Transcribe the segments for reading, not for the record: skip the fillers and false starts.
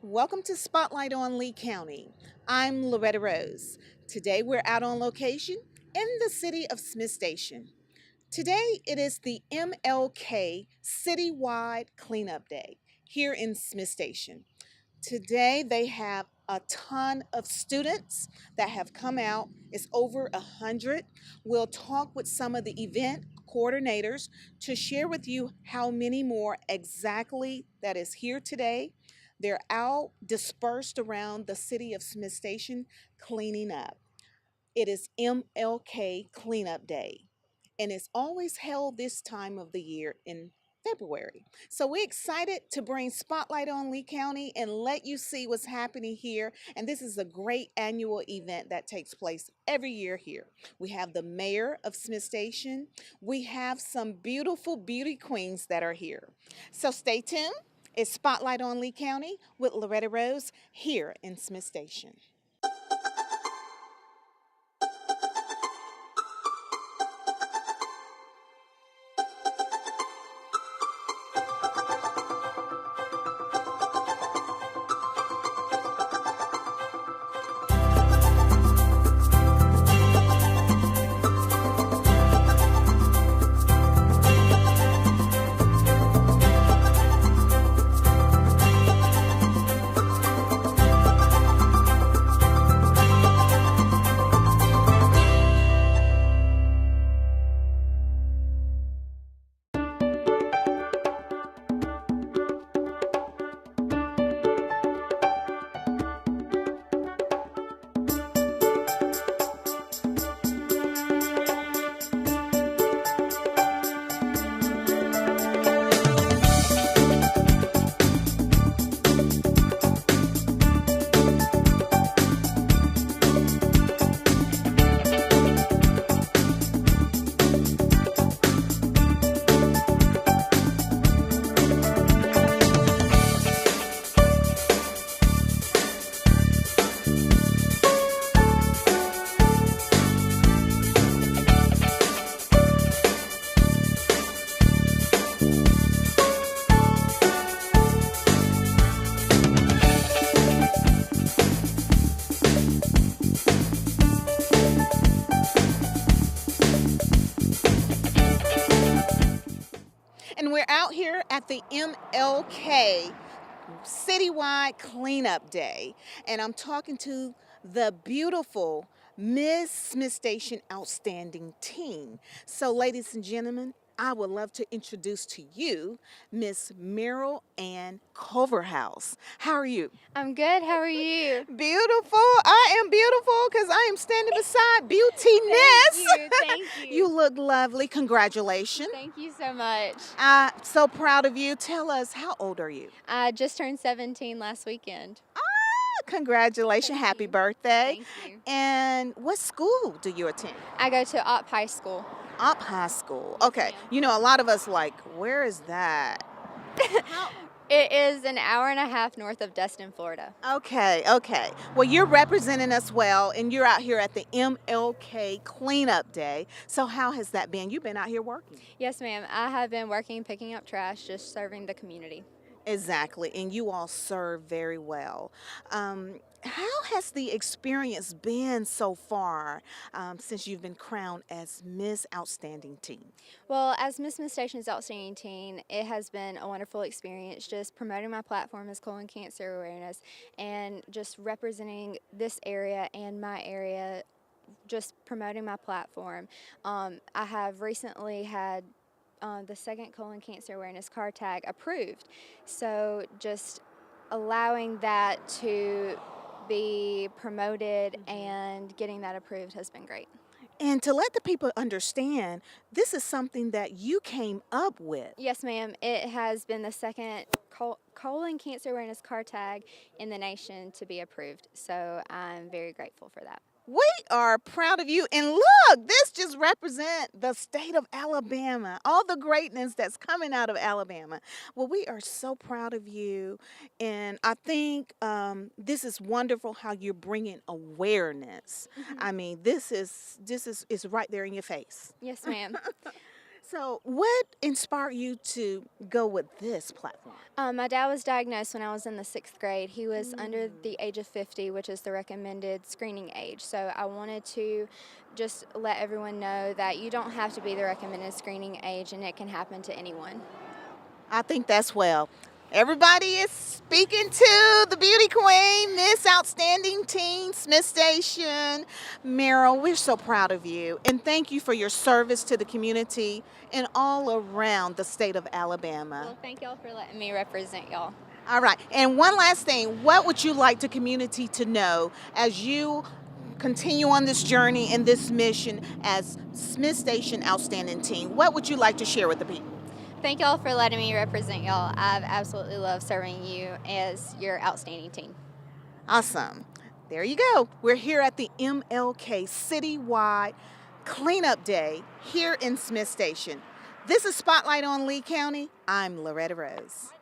Welcome to Spotlight on Lee County. I'm Loretta Rose. Today we're out on location in the city of Smith Station. Today it is the MLK Citywide Cleanup Day here in Smith Station. Today they have a ton of students that have come out. It's over 100. We'll talk with some of the event coordinators to share with you how many more exactly that is here today. They're out dispersed around the city of Smith Station cleaning up. It is MLK Cleanup Day, and it's always held this time of the year in February. So we're excited to bring Spotlight on Lee County and let you see what's happening here. And this is a great annual event that takes place every year here. We have the mayor of Smith Station. We have some beautiful beauty queens that are here. So stay tuned. It's Spotlight on Lee County with Loretta Rose here in Smith Station. And we're out here at the MLK Citywide Cleanup Day. And I'm talking to the beautiful Miss Smith Station Outstanding Team. So, ladies and gentlemen, I would love to introduce to you Miss Meryl Ann Coverhouse. How are you? I'm good. How are you? Beautiful. I am beautiful because I am standing beside Beautiness. Thank you. You look lovely. Congratulations. Thank you so much. I'm so proud of you. Tell us, how old are you? I just turned 17 last weekend. Congratulations. Thank Happy you. birthday. Thank you. And what school do you attend? I go to Opp High School. Up High School. Okay. ma'am. You know, a lot of us like, where is that? How- It is an hour and a half north of Destin, Florida. Okay, okay. Well, you're representing us well, and you're out here at the MLK Cleanup Day. So how has that been? You've been out here working. Yes, ma'am. I have been working picking up trash, just serving the community. Exactly, and you all serve very well. How has the experience been so far since you've been crowned as Miss Outstanding Teen? Well, as Miss Smith Station's Outstanding Teen, it has been a wonderful experience just promoting my platform as colon cancer awareness and just representing this area and my area, just promoting my platform. I have recently had the second colon cancer awareness card tag approved. So just allowing that to be promoted and getting that approved has been great. And to let the people understand, this is something that you came up with. Yes, ma'am. It has been the second colon cancer awareness card tag in the nation to be approved. So I'm very grateful for that. We are proud of you. And look, this just represents the state of Alabama, all the greatness that's coming out of Alabama. Well, we are so proud of you. And I think this is wonderful how you're bringing awareness. I mean, this is right there in your face. Yes, ma'am. So, what inspired you to go with this platform? My dad was diagnosed when I was in the 6th grade. He was under the age of 50, which is the recommended screening age. So I wanted to just let everyone know that you don't have to be the recommended screening age, and it can happen to anyone. I think that's well. Everybody is speaking to the beauty queen, Miss Outstanding Teen, Smith Station. Meryl, we're so proud of you. And thank you for your service to the community and all around the state of Alabama. Well, thank y'all for letting me represent y'all. All right. And one last thing, what would you like the community to know as you continue on this journey and this mission as Smith Station Outstanding Teen? What would you like to share with the people? Thank y'all for letting me represent y'all. I've absolutely loved serving you as your outstanding teen. Awesome. There you go. We're here at the MLK Citywide Cleanup Day here in Smith Station. This is Spotlight on Lee County. I'm Loretta Rose.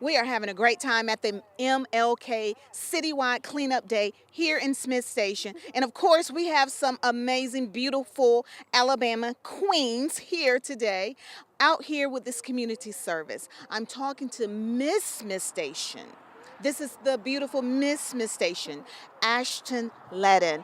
We are having a great time at the MLK Citywide Cleanup Day here in Smith Station. And of course, we have some amazing, beautiful Alabama queens here today, out here with this community service. I'm talking to Miss Smith Station. This is the beautiful Miss Smith Station, Ashton Ledden.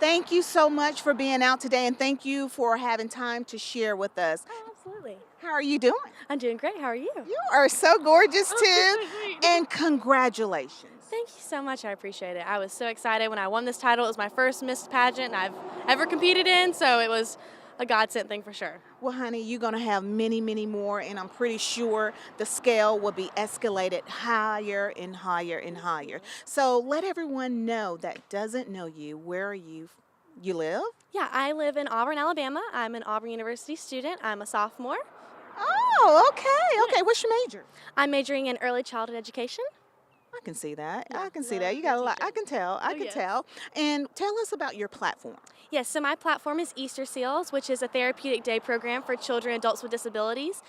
Thank you so much for being out today, and thank you for having time to share with us. Oh, absolutely. How are you doing? I'm doing great. How are you? You are so gorgeous too, Oh, and congratulations. Thank you so much. I appreciate it. I was so excited when I won this title. It was my first Miss pageant I've ever competed in, so it was a godsend thing for sure. Well, honey, you're going to have many, many more, and I'm pretty sure the scale will be escalated higher and higher and higher. So let everyone know that doesn't know you, where you live? Yeah, I live in Auburn, Alabama. I'm an Auburn University student. I'm a sophomore. Oh, okay. Okay, what's your major? I'm majoring in early childhood education. I can see that. Yeah, I can see yeah, that. You got a lot. teacher. I can tell. I Oh, can yes. tell. And tell us about your platform. Yes, so my platform is Easter Seals, which is a therapeutic day program for children and adults with disabilities.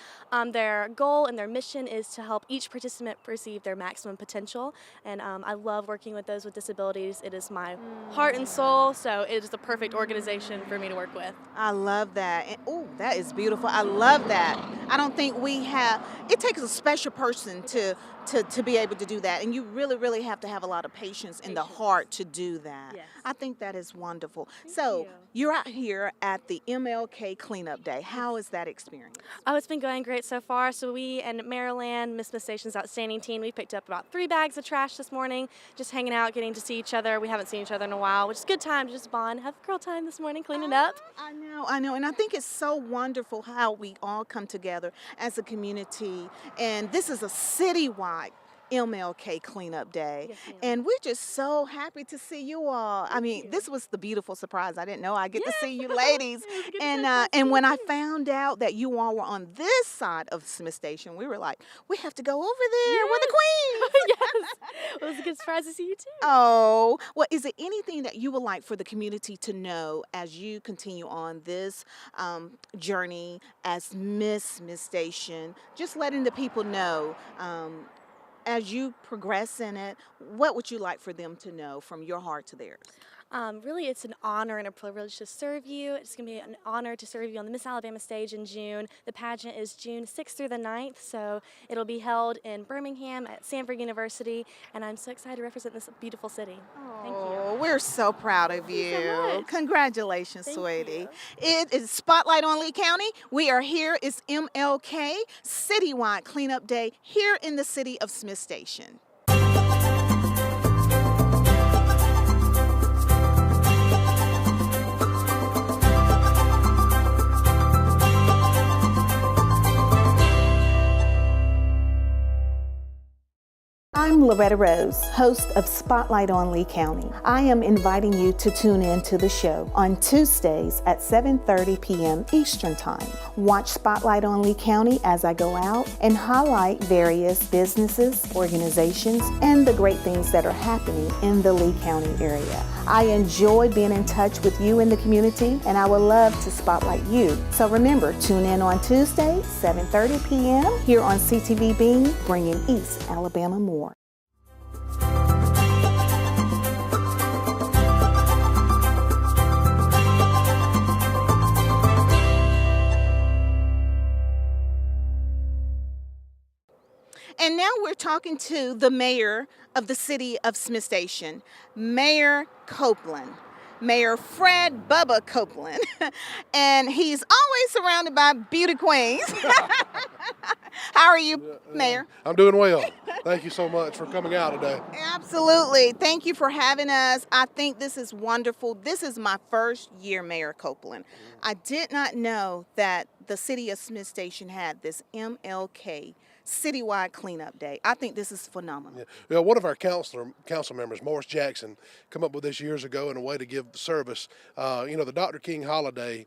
Their goal and their mission is to help each participant perceive their maximum potential. And I love working with those with disabilities. It is my heart and soul, so it is the perfect organization for me to work with. I love that. And, oh, that is beautiful. I love that. I don't think we have, it takes a special person to be able to do that. And you really, really have to have a lot of patience in the heart to do that. Yes. I think that is wonderful. Thank So you. you're out here at the MLK Cleanup Day. How is that experience? Oh, it's been going great so far. So we and Maryland, Miss Smith Station's Outstanding Teen, we picked up about 3 bags of trash this morning, just hanging out, getting to see each other. We haven't seen each other in a while, which is a good time to just bond, have girl time this morning, cleaning up. I know. And I think it's so wonderful how we all come together as a community. And this is a citywide MLK Cleanup Day. Yes, ma'am. And we're just so happy to see you all. I mean, you. this was the beautiful surprise. I didn't know I get to see you Yes. ladies. It was a good And time to and see when I you. found out that you all were on this side of Smith Station, we were like, we have to go over there with the queens. Yes. It was a good surprise to see you too. Oh, well, is there anything that you would like for the community to know as you continue on this journey as Miss Smith Station? Just letting the people know, as you progress in it, what would you like for them to know from your heart to theirs? Really, it's an honor and a privilege to serve you. It's going to be an honor to serve you on the Miss Alabama stage in June. The pageant is June 6th through the 9th, so it'll be held in Birmingham at Sanford University, and I'm so excited to represent this beautiful city. Thank you. Oh, we're so proud of you. so much. Congratulations, Thank sweetie. you. It is Spotlight on Lee County. We are here. It's MLK Citywide Cleanup Day here in the city of Smith Station. Loretta Rose, host of Spotlight on Lee County. I am inviting you to tune in to the show on Tuesdays at 7:30 p.m. Eastern Time. Watch Spotlight on Lee County as I go out and highlight various businesses, organizations, and the great things that are happening in the Lee County area. I enjoy being in touch with you in the community, and I would love to spotlight you. So remember, tune in on Tuesdays, 7:30 p.m. here on CTV Bean, bringing East Alabama more. And now we're talking to the mayor of the city of Smith Station, Mayor Copeland. Mayor Fred Bubba Copeland. And he's always surrounded by beauty queens. How are you, Mayor? I'm doing well. Thank you so much for coming out today. Absolutely. Thank you for having us. I think this is wonderful. This is my first year, Mayor Copeland. I did not know that the city of Smith Station had this MLK citywide cleanup day. I think this is phenomenal. Yeah, one of our council members, Morris Jackson, come up with this years ago in a way to give service. The Dr. King holiday.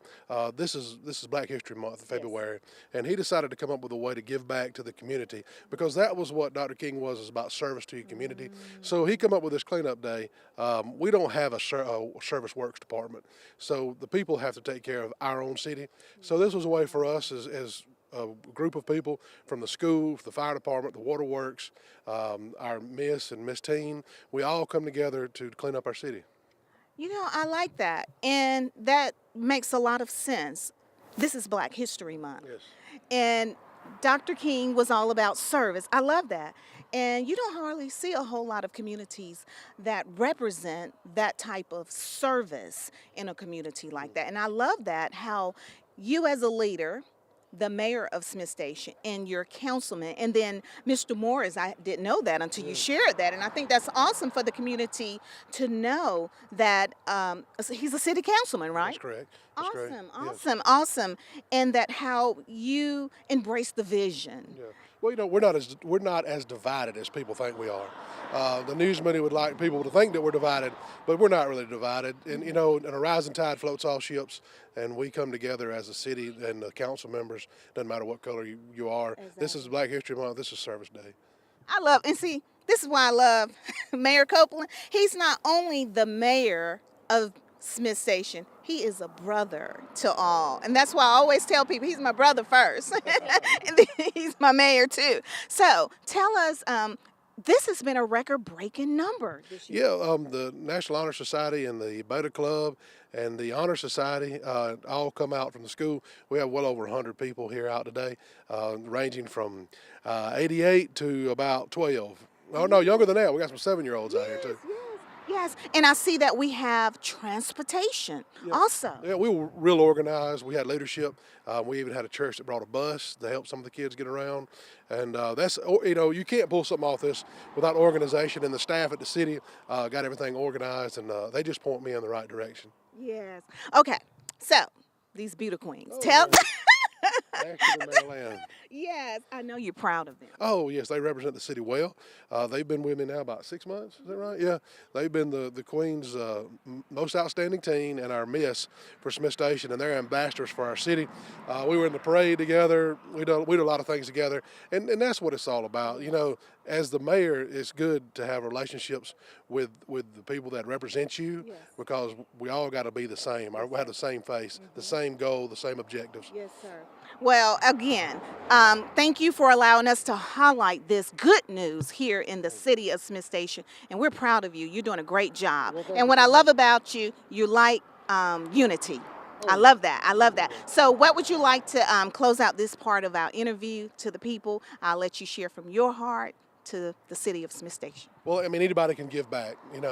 This is Black History Month, February, and he decided to come up with a way to give back to the community because that was what Dr. King was about service to your community. So he come up with this cleanup day. We don't have a service works department, so the people have to take care of our own city. So this was a way for us as a group of people from the school, the fire department, the waterworks, our Miss and Miss Teen, we all come together to clean up our city. You know, I like that, and that makes a lot of sense. This is Black History Month. Yes. And Dr. King was all about service. I love that. And you don't hardly see a whole lot of communities that represent that type of service in a community like that. And I love that, how you as a leader, the mayor of Smith Station, and your councilman, and then Mr. Morris, I didn't know that until you shared that, and I think that's awesome for the community to know that he's a city councilman, right? That's correct. Awesome, correct. awesome, awesome, and that how you embrace the vision. Yeah. Well, we're not as divided as people think we are. The news media would like people to think that we're divided, but we're not really divided. And and a rising tide floats all ships, and we come together as a city and the council members. Doesn't matter what color you are. Exactly. This is Black History Month. This is Service Day. I love, and see, this is why I love Mayor Copeland. He's not only the mayor of Smith Station, he is a brother to all. And that's why I always tell people he's my brother first. And then he's my mayor too. So tell us, this has been a record-breaking number this year. Yeah, the National Honor Society and the Beta Club and the Honor Society all come out from the school. We have well over 100 people here out today, ranging from 88 to about 12. Oh, no, younger than that. We got some 7-year-olds out here too. Yes, and I see that we have transportation also. Yeah, we were real organized. We had leadership. We even had a church that brought a bus to help some of the kids get around. And that's, you can't pull something off this without organization, and the staff at the city got everything organized, and they just point me in the right direction. Yes. Okay, so these beauty queens. Oh, Tell Ashton and Maryland. Yes, I know you're proud of them. Oh, yes, they represent the city well. They've been with me now about 6 months, is that right? Yeah, they've been the Queen's most outstanding teen and our Miss for Smith Station, and they're ambassadors for our city. We were in the parade together. We do a lot of things together, and that's what it's all about. As the mayor, it's good to have relationships with the people that represent you, because we all got to be the same. We have the same face, the same goal, the same objectives. Yes, sir. Well, again, thank you for allowing us to highlight this good news here in the city of Smith Station, and we're proud of you. You're doing a great job. And what I love about you, you like unity. I love that. I love that. So what would you like to close out this part of our interview to the people? I'll let you share from your heart to the city of Smith Station. Well, I mean, anybody can give back. It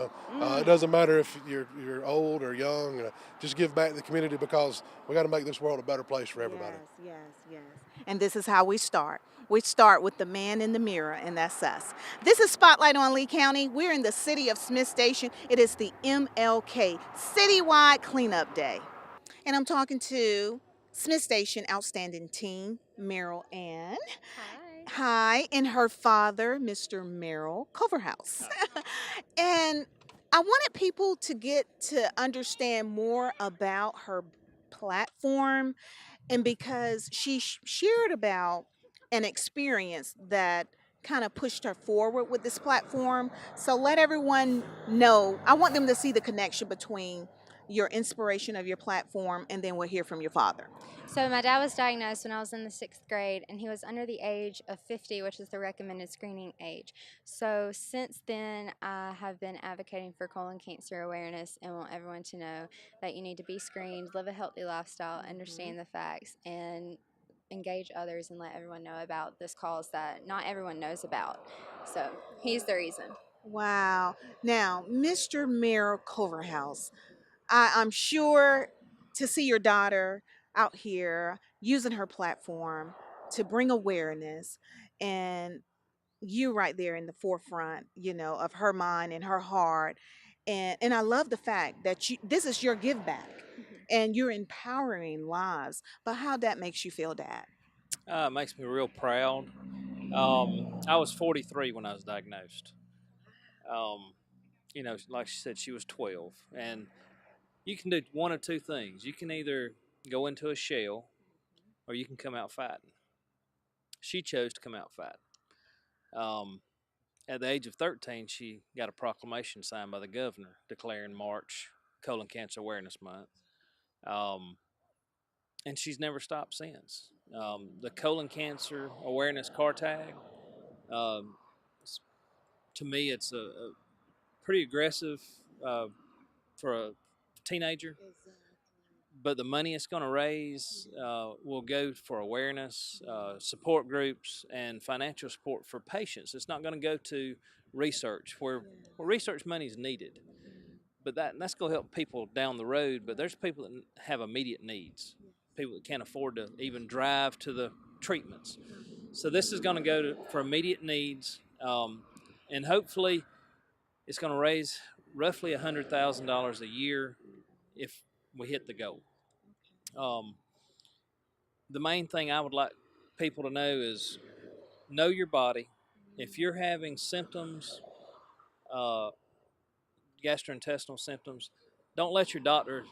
doesn't matter if you're old or young. Just give back to the community, because we got to make this world a better place for everybody. Yes, yes, yes. And this is how we start. We start with the man in the mirror, and that's us. This is Spotlight on Lee County. We're in the city of Smith Station. It is the MLK Citywide Cleanup Day. And I'm talking to Smith Station Outstanding Teen, Meryl Ann. Hi. Hi, and her father, Mr. Merrill Coverhouse. And I wanted people to get to understand more about her platform, and because she shared about an experience that kind of pushed her forward with this platform. So let everyone know. I want them to see the connection between your inspiration of your platform, and then we'll hear from your father. So my dad was diagnosed when I was in the 6th grade, and he was under the age of 50, which is the recommended screening age. So since then, I have been advocating for colon cancer awareness and want everyone to know that you need to be screened, live a healthy lifestyle, understand the facts, and engage others and let everyone know about this cause that not everyone knows about. So he's the reason. Wow. Now, Mr. Merrill Coverhouse, I'm sure to see your daughter out here using her platform to bring awareness, and you right there in the forefront, of her mind and her heart. And I love the fact that this is your give back and you're empowering lives. But how that makes you feel, Dad? It makes me real proud. I was 43 when I was diagnosed. Um, like she said, she was 12. And you can do one of two things. You can either go into a shell or you can come out fighting. She chose to come out fighting. Um, at the age of 13, she got a proclamation signed by the governor declaring March Colon Cancer Awareness Month. Um, and she's never stopped since. The colon cancer awareness car tag, um, to me, it's a pretty aggressive uh, for a teenager. But the money it's going to raise will go for awareness, support groups, and financial support for patients. It's not going to go to research where research money is needed. But that's going to help people down the road. But there's people that have immediate needs, people that can't afford to even drive to the treatments. So this is going to go for immediate needs, and hopefully it's going to raise roughly $100,000 a year if we hit the goal. Um, the main thing I would like people to know is know your body. If you're having symptoms, uh, gastrointestinal symptoms, don't let your doctor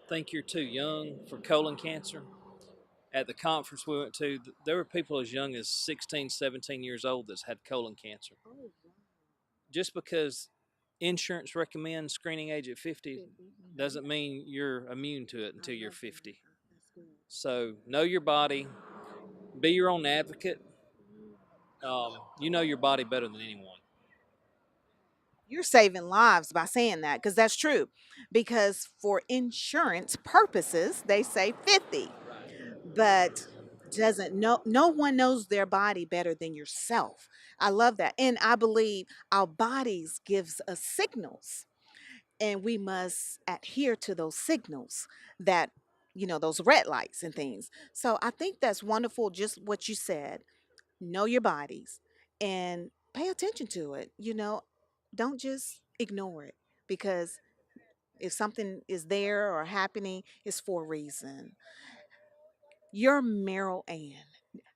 think you're too young for colon cancer. At the conference we went to, there were people as young as 16, 17 years old that's had colon cancer. Just because insurance recommends screening age at 50 doesn't mean you're immune to it until you're 50. So know your body, be your own advocate. You know your body better than anyone. You're saving lives by saying that, because that's true. Because for insurance purposes, they say 50, but doesn't know no one knows their body better than yourself. I love that. And I believe our bodies gives us signals, and we must adhere to those signals, that those red lights and things. So I think that's wonderful, just what you said. Know your bodies and pay attention to it. Don't just ignore it, because if something is there or happening, it's for a reason. You're Meryl Ann.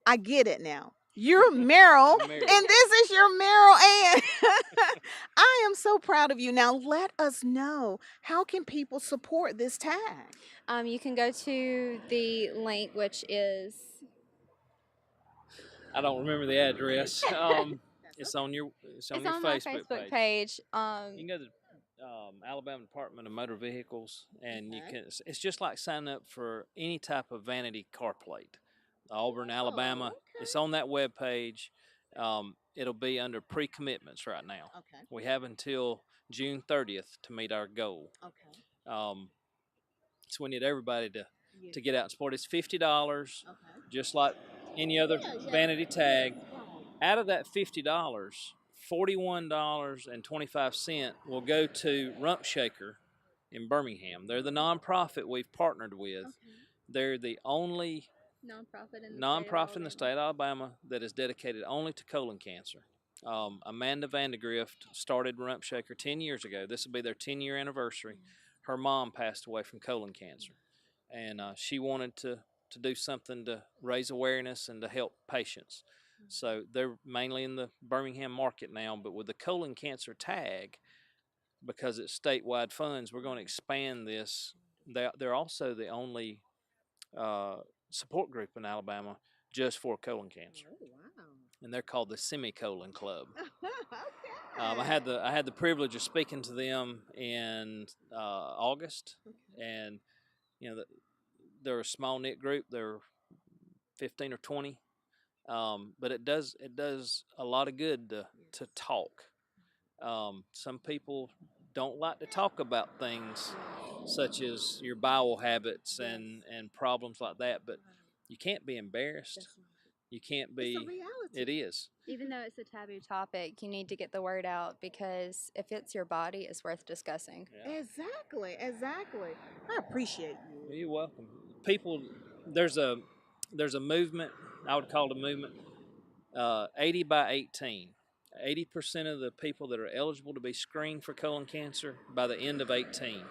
I get it now. You're Meryl, I'm married. and this is your Meryl Ann. I am so proud of you. Now let us know, how can people support this tag? You can go to the link, which is I don't remember the address. It's on your it's your on my Facebook Facebook page. page. You can go to the Alabama Department of Motor Vehicles, and you Okay. can. It's just like signing up for any type of vanity car plate. Auburn, Alabama. okay. It's on that web page. It'll be under pre-commitments right now. Okay. We have until June 30th to meet our goal. Okay. Um, so we need everybody to Yeah. get out and support. It's $50, Okay. just like any other vanity tag. Out of that $50, $41.25 will go to Rump Shaker in Birmingham. They're the nonprofit we've partnered with. Okay. They're the only nonprofit in the state of Alabama that is dedicated only to colon cancer. Amanda Vandegrift started Rump Shaker 10 years ago. This will be their 10-year anniversary. Her mom passed away from colon cancer, and she wanted to do something to raise awareness and to help patients. So they're mainly in the Birmingham market now, but with the colon cancer tag, because it's statewide funds, we're going to expand this. They're also the only uh, support group in Alabama just for colon cancer, Oh, wow. and they're called the Semicolon Club. Okay. I had the privilege of speaking to them in August, and they're a small knit group. They're 15 or 20, but it does a lot of good to talk. Some people don't like to talk about things such as your bowel habits and problems like that, but you can't be embarrassed. You can't It's a be. reality. It is. Even though it's a taboo topic, you need to get the word out because if it's your body, it's worth discussing. Yeah. Exactly. Exactly. I appreciate you. You're welcome. People, there's a movement. I would call it a movement. 80 by 18. 80% of the people that are eligible to be screened for colon cancer by the end of 18.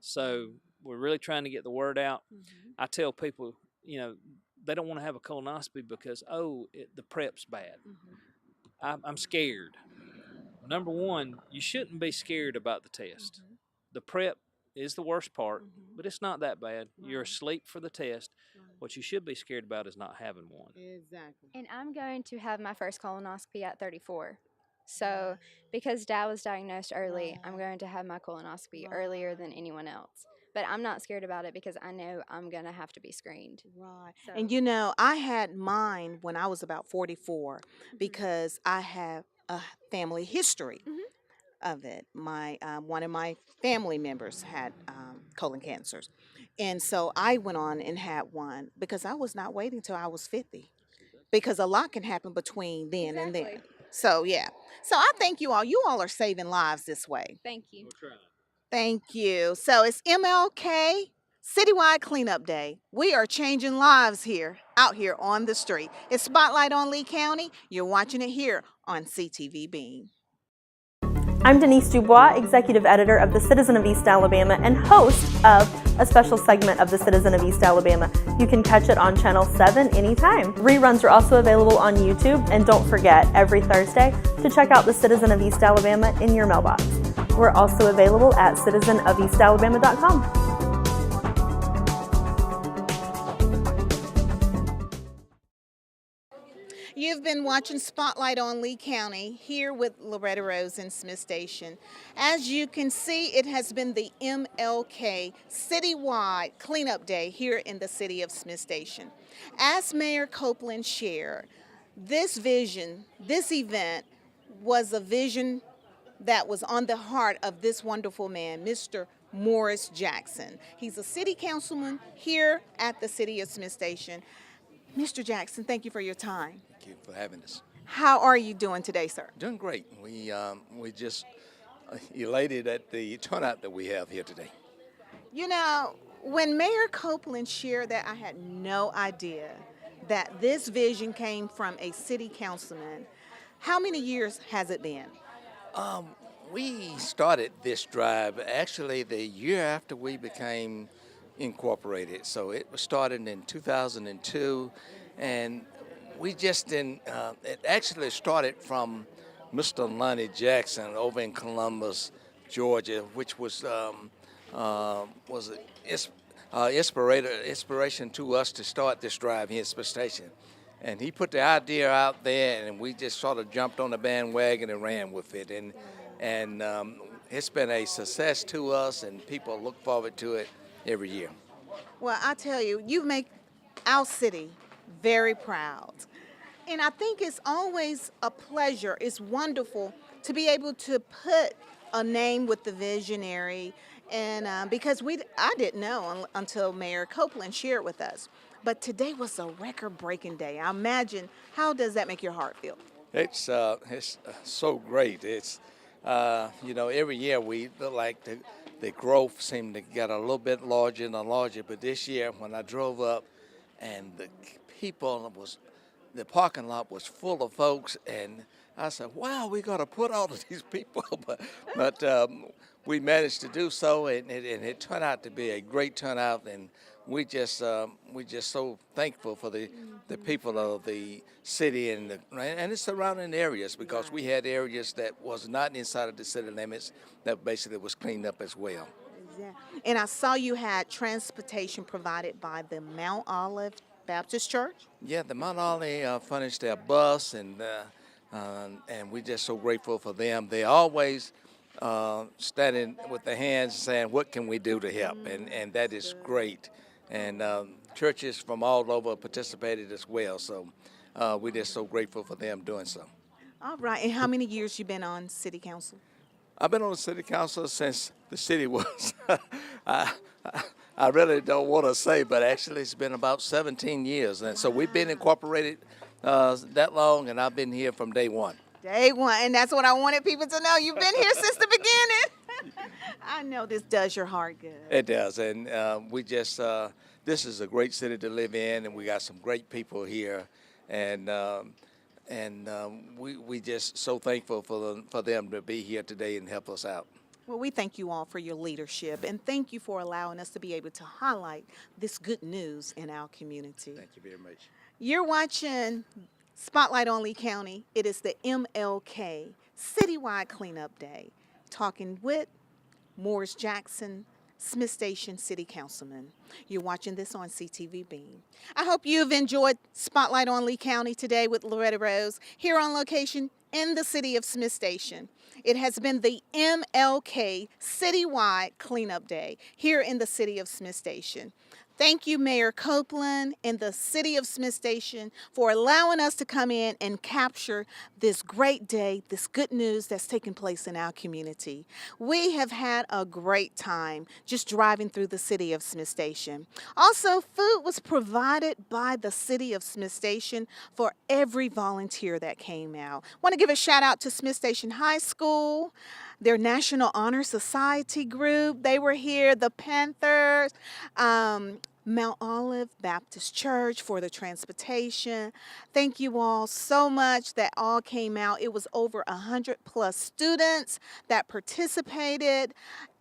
So we're really trying to get the word out. I tell people, they don't want to have a colonoscopy because the prep's bad. I'm scared. Number one, you shouldn't be scared about the test. The prep is the worst part, but it's not that bad. You're asleep for the test. What you should be scared about is not having one. Exactly. And I'm going to have my first colonoscopy at 34. So, because Dad was diagnosed early, I'm going to have my colonoscopy earlier than anyone else. But I'm not scared about it because I know I'm going to have to be screened. Right. So- And I had mine when I was about 44 because I have a family history of it. My one of my family members had colon cancers, and so I went on and had one because I was not waiting till I was 50 because a lot can happen between then and then. Exactly. So yeah. So I thank you all. You all are saving lives this way. Thank you. We're trying. Thank you. So it's MLK Citywide Cleanup Day. We are changing lives out here on the street. It's Spotlight on Lee County. You're watching it here on CTV Beam. I'm Denise Dubois, Executive Editor of the Citizen of East Alabama and host of a special segment of the Citizen of East Alabama. You can catch it on Channel 7 anytime. Reruns are also available on YouTube, and don't forget, every Thursday, to check out the Citizen of East Alabama in your mailbox. We're also available at citizenofeastalabama.com. You've been watching Spotlight on Lee County here with Loretta Rose in Smith Station. As you can see, it has been the MLK Citywide Cleanup Day here in the city of Smith Station. As Mayor Copeland shared, this event was a vision that was on the heart of this wonderful man, Mr. Morris Jackson. He's a city councilman here at the city of Smith Station. Mr. Jackson, thank you for your time. Thank you for having us. How are you doing today, sir? Doing great. We just elated at the turnout that we have here today. When Mayor Copeland shared that, I had no idea that this vision came from a city councilman. How many years has it been? We started this drive actually the year after we became incorporated. So it was started in 2002, and we just didn't. It actually started from Mr. Lonnie Jackson over in Columbus, Georgia, which was inspiration to us to start this drive here at Smith Station. And he put the idea out there, and we just sort of jumped on the bandwagon and ran with it. And it's been a success to us, and people look forward to it every year. Well, I tell you, you make our city very proud. And I think it's always a pleasure, it's wonderful to be able to put a name with the visionary. And because I didn't know until Mayor Copeland shared with us. But today was a record-breaking day. I imagine, how does that make your heart feel? It's so great. It's every year we look like the growth seemed to get a little bit larger and larger. But this year, when I drove up, and the parking lot was full of folks, and I said, "Wow, we got to put all of these people," but we managed to do so, and it turned out to be a great turnout, and we just so thankful for the people of the city and the surrounding areas, because we had areas that was not inside of the city limits that basically was cleaned up as well. Exactly. And I saw you had transportation provided by the Mount Olive Baptist Church. Yeah, the Mount Olive furnished their bus, and we're just so grateful for them. They always standing with their hands saying, "What can we do to help?" And that is great. And churches from all over participated as well. So we're just so grateful for them doing so. All right. And how many years you been on city council? I've been on the city council since the city was. I, I really don't want to say, but actually it's been about 17 years. And so we've been incorporated that long, and I've been here from day one. Day one. And that's what I wanted people to know. You've been here since the beginning. I know this does your heart good. It does. And we just, this is a great city to live in, and we got some great people here. And we just so thankful for them to be here today and help us out. Well, we thank you all for your leadership, and thank you for allowing us to be able to highlight this good news in our community. Thank you very much. You're watching Spotlight on Lee County. It is the MLK Citywide Cleanup Day. Talking with Morris Jackson, Smith Station City Councilman. You're watching this on CTV Beam. I hope you've enjoyed Spotlight on Lee County today with Loretta Rose, here on location in the city of Smith Station. It has been the MLK Citywide Cleanup Day here in the city of Smith Station. Thank you, Mayor Copeland and the city of Smith Station, for allowing us to come in and capture this great day, this good news that's taking place in our community. We have had a great time just driving through the city of Smith Station. Also, food was provided by the city of Smith Station for every volunteer that came out. I want to give a shout out to Smith Station High School, their National Honor Society group. They were here, the Panthers, Mount Olive Baptist Church for the transportation. Thank you all so much that all came out. It was over 100+ students that participated.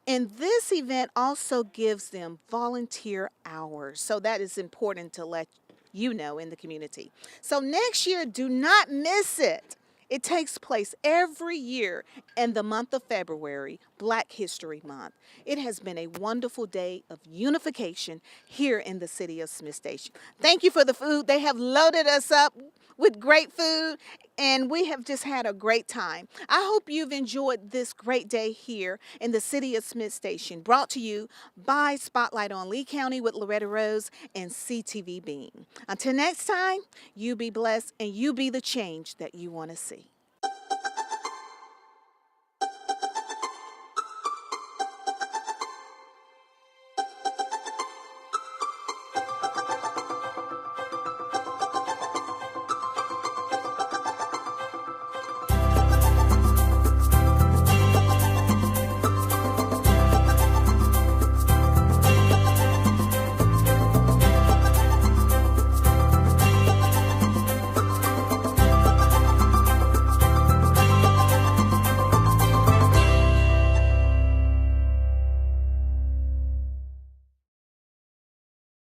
And this event also gives them volunteer hours. So that is important to let you know in the community. So next year, do not miss it. It takes place every year in the month of February, Black History Month. It has been a wonderful day of unification here in the city of Smith Station. Thank you for the food. They have loaded us up with great food, and we have just had a great time. I hope you've enjoyed this great day here in the city of Smith Station, brought to you by Spotlight on Lee County with Loretta Rose and CTV Beam. Until next time, you be blessed and you be the change that you want to see.